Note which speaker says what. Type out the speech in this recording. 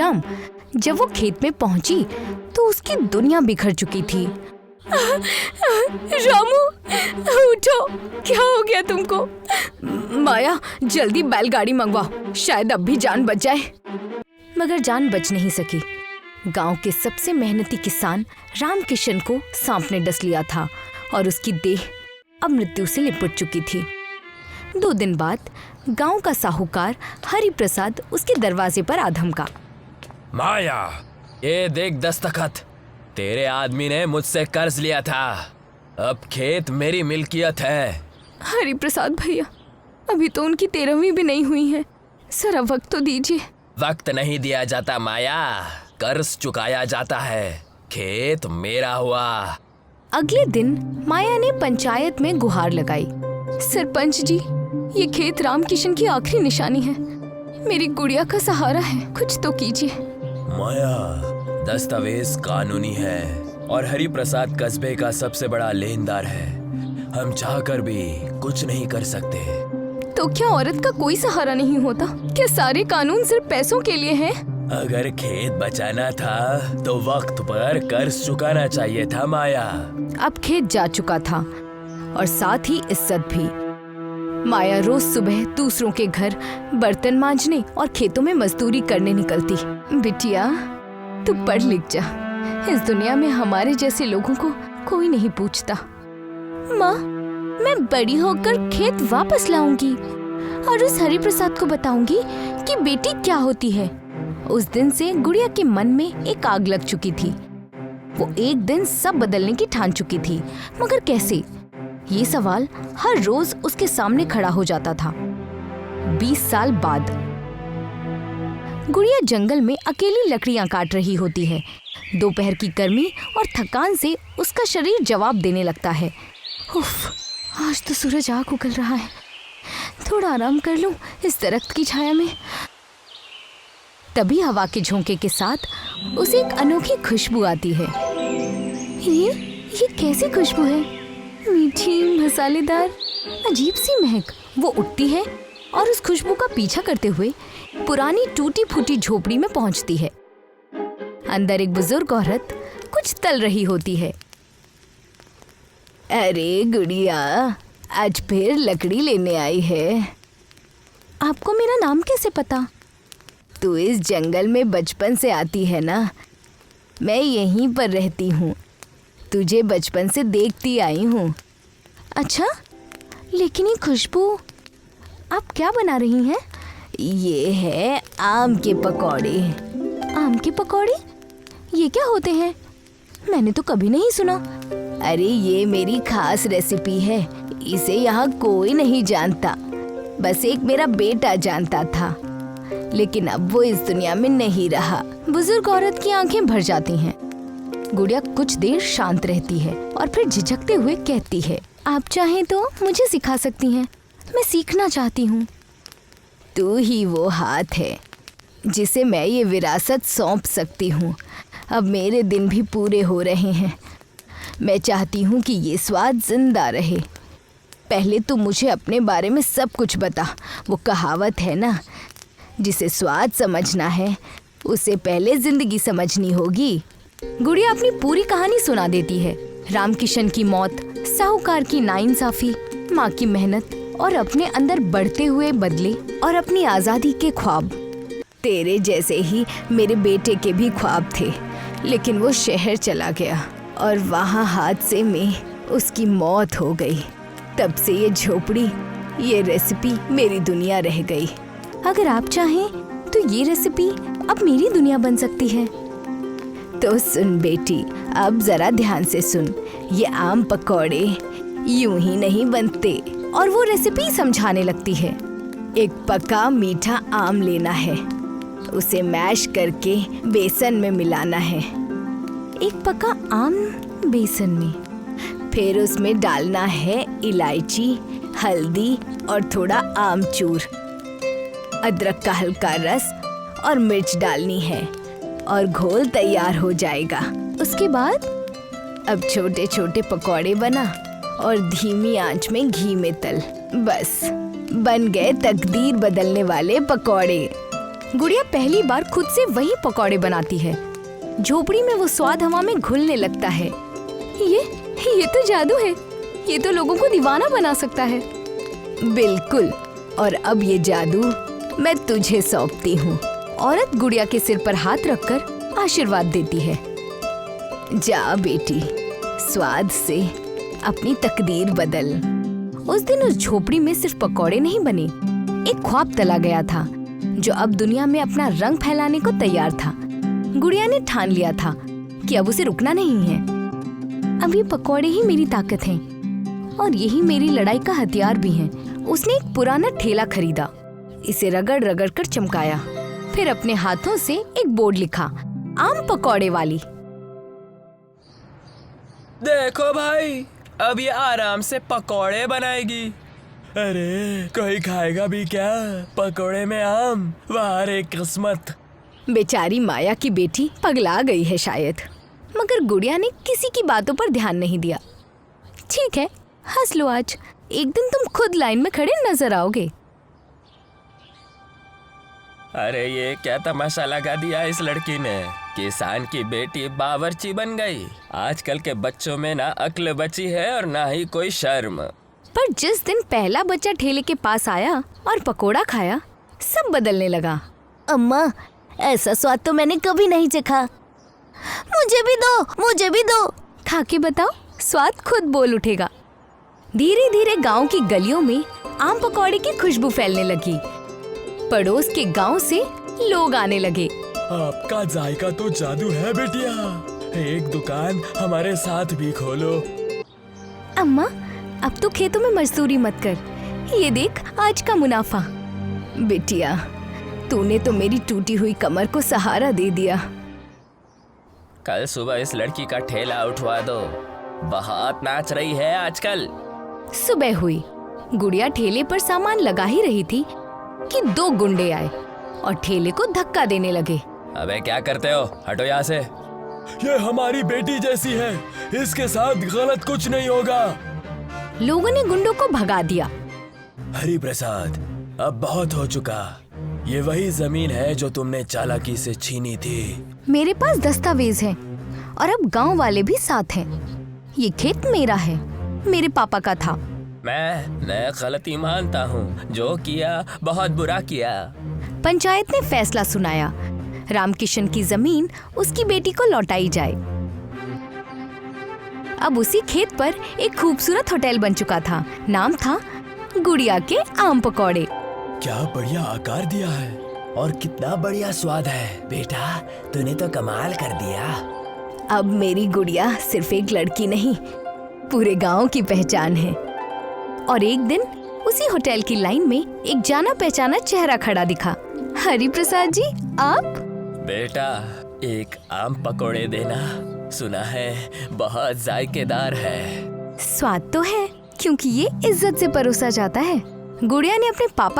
Speaker 1: शाम जब वो खेत में पहुंची तो उसकी दुनिया बिखर चुकी थी। रामू, उठो, क्या हो गया तुमको? माया, जल्दी बैलगाड़ी मंगवाओ, शायद अब भी जान बच जाए। मगर जान बच नहीं सकी। गांव के सबसे मेहनती किसान रामकिशन को सांप ने डस लिया था और उसकी देह अब मृत्यु से लिपट चुकी थी। 2 दिन बाद गांव का साहूकार हरि प्रसाद उसके दरवाजे पर आ धमका।
Speaker 2: माया, ये देख दस्तखत, तेरे आदमी ने मुझसे कर्ज लिया था, अब खेत मेरी मिल्कियत है।
Speaker 1: हरि प्रसाद भैया, अभी तो उनकी 13वीं भी नहीं हुई है, जरा वक्त तो दीजिए।
Speaker 2: वक्त नहीं दिया जाता माया, कर्ज चुकाया जाता है, खेत मेरा हुआ।
Speaker 1: अगले दिन माया ने पंचायत में गुहार लगाई। सरपंच जी, ये खेत रामकिशन की आखिरी निशानी है, मेरी गुड़िया का सहारा है, कुछ तो कीजिए।
Speaker 2: माया, दस्तावेज कानूनी है और हरि प्रसाद कस्बे का सबसे बड़ा लेनदार है, हम चाहकर भी कुछ नहीं कर सकते।
Speaker 1: तो क्या औरत का कोई सहारा नहीं होता? क्या सारे कानून सिर्फ पैसों के लिए हैं?
Speaker 2: अगर खेत बचाना था तो वक्त पर कर्ज चुकाना चाहिए था माया।
Speaker 1: अब खेत जा चुका था और साथ ही इज्जत भी। माया रोज सुबह दूसरों के घर बर्तन मांजने और खेतों में मजदूरी करने निकलती। बिटिया, तू पढ़ लिख जा, इस दुनिया में हमारे जैसे लोगों को कोई नहीं पूछता। माँ, मैं बड़ी होकर खेत वापस लाऊंगी और उस हरि प्रसाद को बताऊंगी कि बेटी क्या होती है। उस दिन से गुड़िया के मन में एक आग लग चुकी थी। वो एक दिन सब बदलने की ठान चुकी थी, मगर कैसे? ये सवाल हर रोज उसके सामने खड़ा हो जाता था। 20 साल बाद गुड़िया जंगल में अकेली लकड़ियां काट रही होती है। दोपहर की गर्मी और थकान से उसका शरीर जवाब देने लगता है। उफ, आज तो सूरज आग उगल रहा है, थोड़ा आराम कर लूं इस दरख्त की छाया में। तभी हवा के झोंके के साथ उसे एक अनोखी खुशबू आती है। ये कैसी खुशबू है? मीठी, मसालेदार, अजीब सी महक। वो उठती है और उस खुशबू का पीछा करते हुए पुरानी टूटी फूटी झोपड़ी में पहुंचती है। अंदर एक बुजुर्ग औरत कुछ तल रही होती है। अरे गुड़िया, आज फिर लकड़ी लेने आई है। आपको मेरा नाम कैसे पता? तू इस जंगल में बचपन से आती है ना, मैं यहीं पर रहती हूँ, तुझे बचपन से देखती आई हूँ। अच्छा, लेकिन ये खुशबू, आप क्या बना रही हैं? ये है आम के पकौड़े। आम के पकौड़े? ये क्या होते हैं? मैंने तो कभी नहीं सुना। अरे ये मेरी खास रेसिपी है, इसे यहाँ कोई नहीं जानता, बस एक मेरा बेटा जानता था, लेकिन अब वो इस दुनिया में नहीं रहा। बुजुर्ग औरत की आंखें भर जाती हैं। गुड़िया कुछ देर शांत रहती है और फिर झिझकते हुए कहती है, आप चाहें तो मुझे सिखा सकती हैं, मैं सीखना चाहती हूँ। तू ही वो हाथ है जिसे मैं ये विरासत सौंप सकती हूँ। अब मेरे दिन भी पूरे हो रहे हैं, मैं चाहती हूँ कि ये स्वाद जिंदा रहे। पहले तू मुझे अपने बारे में सब कुछ बता। वो कहावत है ना, जिसे स्वाद समझना है उसे पहले जिंदगी समझनी होगी। गुड़िया अपनी पूरी कहानी सुना देती है। रामकिशन की मौत, साहूकार की नाइंसाफी, माँ की मेहनत और अपने अंदर बढ़ते हुए बदले और अपनी आज़ादी के ख्वाब। तेरे जैसे ही मेरे बेटे के भी ख्वाब थे, लेकिन वो शहर चला गया और वहाँ हादसे में उसकी मौत हो गई। तब से ये झोपड़ी, ये रेसिपी मेरी दुनिया रह गई। अगर आप चाहें तो ये रेसिपी अब मेरी दुनिया बन सकती है। तो सुन बेटी, अब जरा ध्यान से सुन, ये आम पकौड़े यूं ही नहीं बनते। और वो रेसिपी समझाने लगती है। एक पका मीठा आम लेना है, उसे मैश करके बेसन में मिलाना है। एक पका आम बेसन में, फिर उसमें डालना है इलायची, हल्दी और थोड़ा आमचूर, अदरक का हल्का रस और मिर्च डालनी है और घोल तैयार हो जाएगा। उसके बाद अब छोटे छोटे पकौड़े बना और धीमी आंच में घी में तल। बस बन गए तकदीर बदलने वाले पकौड़े। गुड़िया पहली बार खुद से वही पकौड़े बनाती है। झोपड़ी में वो स्वाद हवा में घुलने लगता है। ये तो जादू है। ये तो लोगों को दीवाना बना सकता है। बिल्कुल। और अब ये जादू मैं तुझे सौंपती हूँ। औरत गुड़िया के सिर पर हाथ रखकर आशीर्वाद देती है। जा बेटी, स्वाद से अपनी तकदीर बदल। उस दिन उस झोपड़ी में सिर्फ पकौड़े नहीं बने, एक ख्वाब तला गया था जो अब दुनिया में अपना रंग फैलाने को तैयार था। गुड़िया ने ठान लिया था कि अब उसे रुकना नहीं है। अब ये पकौड़े ही मेरी ताकत हैं और यही मेरी लड़ाई का हथियार भी हैं। उसने एक पुराना ठेला खरीदा, इसे रगड़ रगड़ कर चमकाया, फिर अपने हाथों से एक बोर्ड लिखा, आम पकौड़े वाली।
Speaker 2: देखो भाई, अब ये आराम से पकौड़े बनाएगी। अरे कोई खाएगा भी क्या? पकौड़े में आम, वाह रे किस्मत।
Speaker 1: बेचारी माया की बेटी पगला गई है शायद। मगर गुड़िया ने किसी की बातों पर ध्यान नहीं दिया। ठीक है, हंस लो आज, एक दिन तुम खुद लाइन में खड़े नजर आओगे।
Speaker 2: अरे ये क्या तमाशा लगा दिया इस लड़की ने। किसान की बेटी बावर्ची बन गई। आजकल के बच्चों में ना अक्ल बची है और ना ही कोई शर्म।
Speaker 1: पर जिस दिन पहला बच्चा ठेले के पास आया और पकोड़ा खाया, सब बदलने लगा। अम्मा, ऐसा स्वाद तो मैंने कभी नहीं चखा। मुझे भी दो, मुझे भी दो। खा के बताओ, स्वाद खुद बोल उठेगा। धीरे धीरे गांव की गलियों में आम पकौड़े की खुशबू फैलने लगी। पड़ोस के गांव से लोग आने लगे।
Speaker 2: आपका जायका तो जादू है बेटिया। एक दुकान हमारे साथ भी खोलो।
Speaker 1: अम्मा, अब तो खेतों में मजदूरी मत कर, ये देख आज का मुनाफा। बेटिया, तूने तो मेरी टूटी हुई कमर को सहारा दे दिया।
Speaker 2: कल सुबह इस लड़की का ठेला उठवा दो, बहुत नाच रही है आजकल।
Speaker 1: सुबह हुई, गुड़िया ठेले पर सामान लगा ही रही थी कि दो गुंडे आए और ठेले को धक्का देने लगे।
Speaker 2: अबे क्या करते हो, हटो यहाँ से। ये हमारी बेटी जैसी है, इसके साथ गलत कुछ नहीं होगा।
Speaker 1: लोगों ने गुंडों को भगा दिया।
Speaker 2: हरि प्रसाद, अब बहुत हो चुका। ये वही जमीन है जो तुमने चालाकी से छीनी थी।
Speaker 1: मेरे पास दस्तावेज हैं और अब गांव वाले भी साथ हैं। ये खेत मेरा है, मेरे पापा का था।
Speaker 2: मैं गलती मानता हूँ, जो किया बहुत बुरा किया।
Speaker 1: पंचायत ने फैसला सुनाया, रामकिशन की जमीन उसकी बेटी को लौटाई जाए। अब उसी खेत पर एक खूबसूरत होटल बन चुका था। नाम था गुड़िया के आम पकौड़े।
Speaker 2: क्या बढ़िया आकार दिया है और कितना बढ़िया स्वाद है। बेटा, तूने तो कमाल कर दिया।
Speaker 1: अब मेरी गुड़िया सिर्फ एक लड़की नहीं, पूरे गांव की पहचान है। और एक दिन उसी होटल की लाइन में एक जाना पहचाना चेहरा खड़ा दिखा। हरि प्रसाद जी, आप?
Speaker 2: बेटा, एक आम पकोड़े देना। सुना है बहुत जायकेदार है।
Speaker 1: स्वाद तो है, क्योंकि ये इज्जत से परोसा जाता है। गुड़िया ने अपने पापा